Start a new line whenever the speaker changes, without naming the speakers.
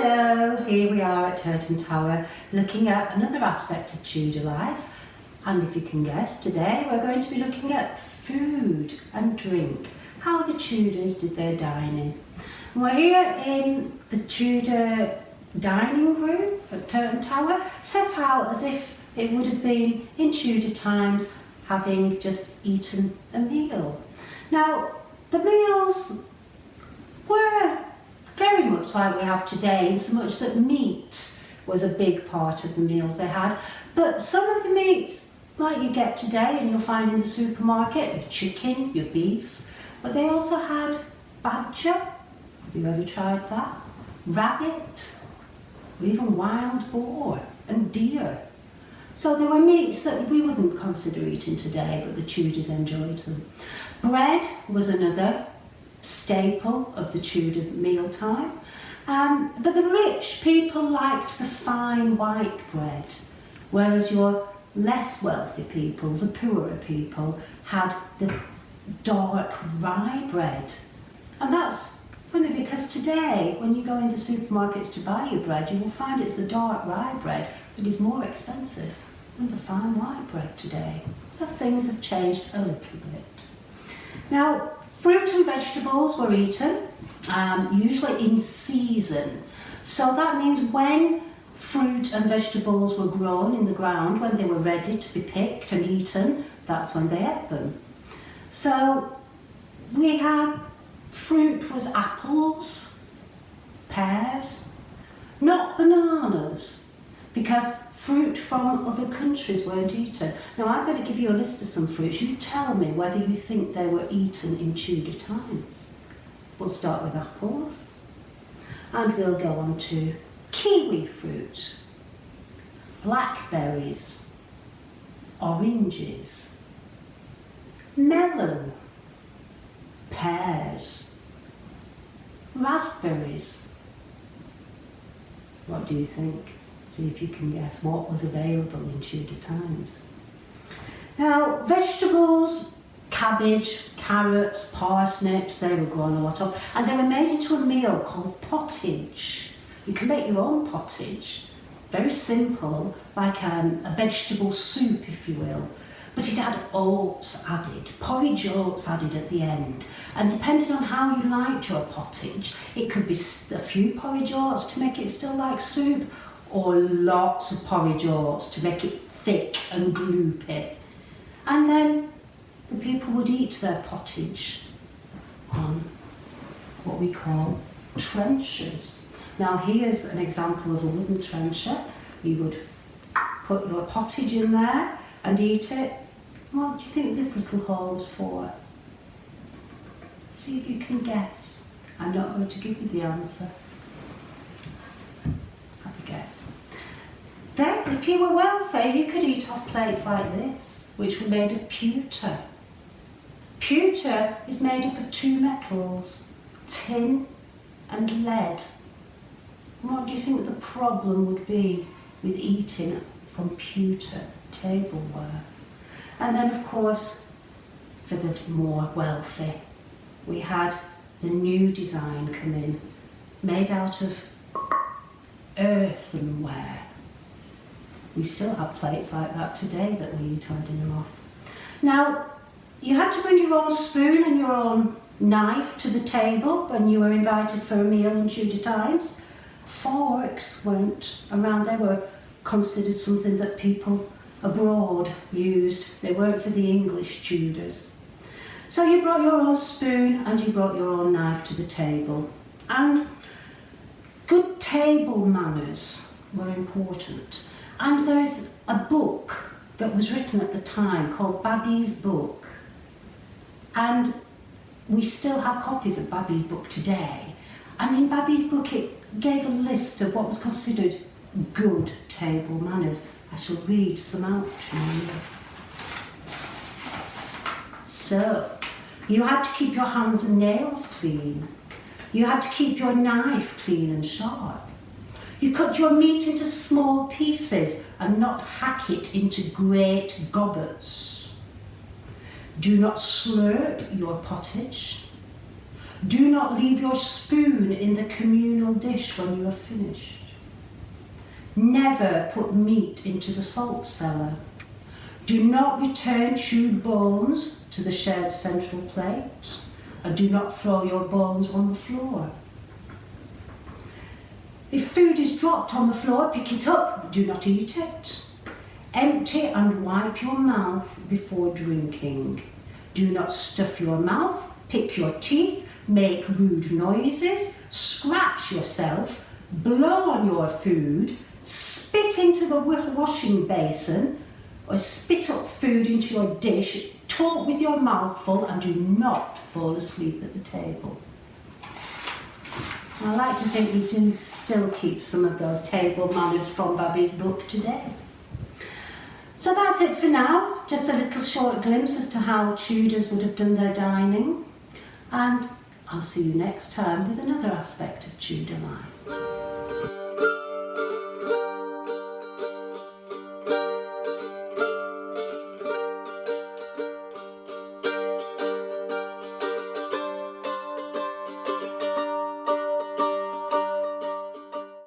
Hello, here we are at Turton Tower looking at another aspect of Tudor life, and if you can guess, today we're going to be looking at food and drink, how the Tudors did their dining. And we're here in the Tudor dining room at Turton Tower, set out as if it would have been in Tudor times, having just eaten a meal. Now, the meals were very much like we have today, in so much that meat was a big part of the meals they had. But some of the meats, like you get today and you'll find in the supermarket, your chicken, your beef, but they also had badger. Have you ever tried that? Rabbit, or even wild boar and deer. So there were meats that we wouldn't consider eating today, but the Tudors enjoyed them. Bread was another staple of the Tudor mealtime, but the rich people liked the fine white bread, whereas your less wealthy people, the poorer people, had the dark rye bread. And that's funny because today, when you go in the supermarkets to buy your bread, you will find it's the dark rye bread that is more expensive than the fine white bread today. So things have changed a little bit. Now, fruit and vegetables were eaten, usually in season. So that means when fruit and vegetables were grown in the ground, when they were ready to be picked and eaten, that's when they ate them. So we had fruit was apples, pears, not bananas, because fruit from other countries weren't eaten. Now I'm going to give you a list of some fruits. You tell me whether you think they were eaten in Tudor times. We'll start with apples, and we'll go on to kiwi fruit, blackberries, oranges, melon, pears, raspberries. What do you think? See if you can guess what was available in Tudor times. Now, vegetables, cabbage, carrots, parsnips, they were grown a lot of, and they were made into a meal called pottage. You can make your own pottage, very simple, like a vegetable soup, if you will. But it had oats added, porridge oats added at the end. And depending on how you liked your pottage, it could be a few porridge oats to make it still like soup, or lots of porridge oats to make it thick and gloopy. And then the people would eat their pottage on what we call trenchers. Now here's an example of a wooden trencher. You would put your pottage in there and eat it. What do you think this little hole's for? See if you can guess. I'm not going to give you the answer. Have a guess. Then, if you were wealthy, you could eat off plates like this, which were made of pewter. Pewter is made up of two metals, tin and lead. What do you think the problem would be with eating from pewter tableware? And then, of course, for the more wealthy, we had the new design come in, made out of earthenware. We still have plates like that today that we eat our dinner off. Now, you had to bring your own spoon and your own knife to the table when you were invited for a meal in Tudor times. Forks weren't around. They were considered something that people abroad used. They weren't for the English Tudors. So you brought your own spoon and you brought your own knife to the table. And good table manners were important. And there is a book that was written at the time called Babee's Book. And we still have copies of Babee's Book today. And in Babee's Book it gave a list of what was considered good table manners. I shall read some out to you. So, you had to keep your hands and nails clean. You had to keep your knife clean and sharp. You cut your meat into small pieces and not hack it into great gobblets. Do not slurp your pottage. Do not leave your spoon in the communal dish when you are finished. Never put meat into the salt cellar. Do not return chewed bones to the shared central plate, and do not throw your bones on the floor. If food is dropped on the floor, pick it up, but do not eat it. Empty and wipe your mouth before drinking. Do not stuff your mouth, pick your teeth, make rude noises, scratch yourself, blow on your food, spit into the washing basin, or spit up food into your dish, talk with your mouth full, and do not fall asleep at the table. I like to think we do still keep some of those table manners from Babby's book today. So that's it for now, just a little short glimpse as to how Tudors would have done their dining, and I'll see you next time with another aspect of Tudor life.